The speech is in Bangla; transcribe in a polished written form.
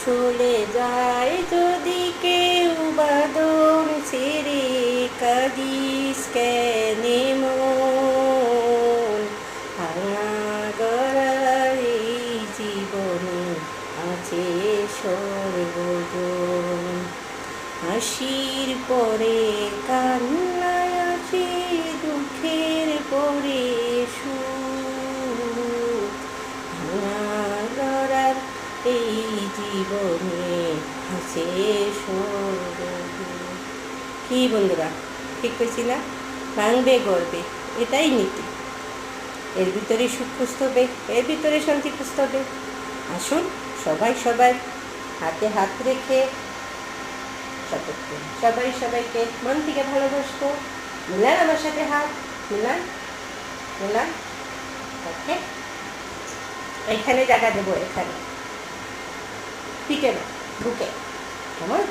চলে যায় যদি কেউ বাদন ছেড়ে, কাঁদিস কেনে মন? ভাঙা গড়ার এই জীবনে আছে সর্বজন। হাসির পরে কান্নায় আছে, দুঃখের পরে সুখ। ভাঙা গড়ার এই জীবনে আছে সর্বজন। কি বন্ধুরা, ঠিক কইছি না? ভাঙবে গড়বে, এটাই নীতি। এর ভিতরে সুখ খুঁজতে হবে, এর ভিতরে শান্তি খুঁজতে হবে। আসুন সবাই সবাই হাতে হাত রেখে শপথ করি, সবাই সবাইকে মন থেকে ভালোবাসবো। মিলান আমার সাথে হাত, মিলান মিলান। ওকে, এখানে জায়গা দেবো, এখানে পিঠে না, বুকে, কেমন?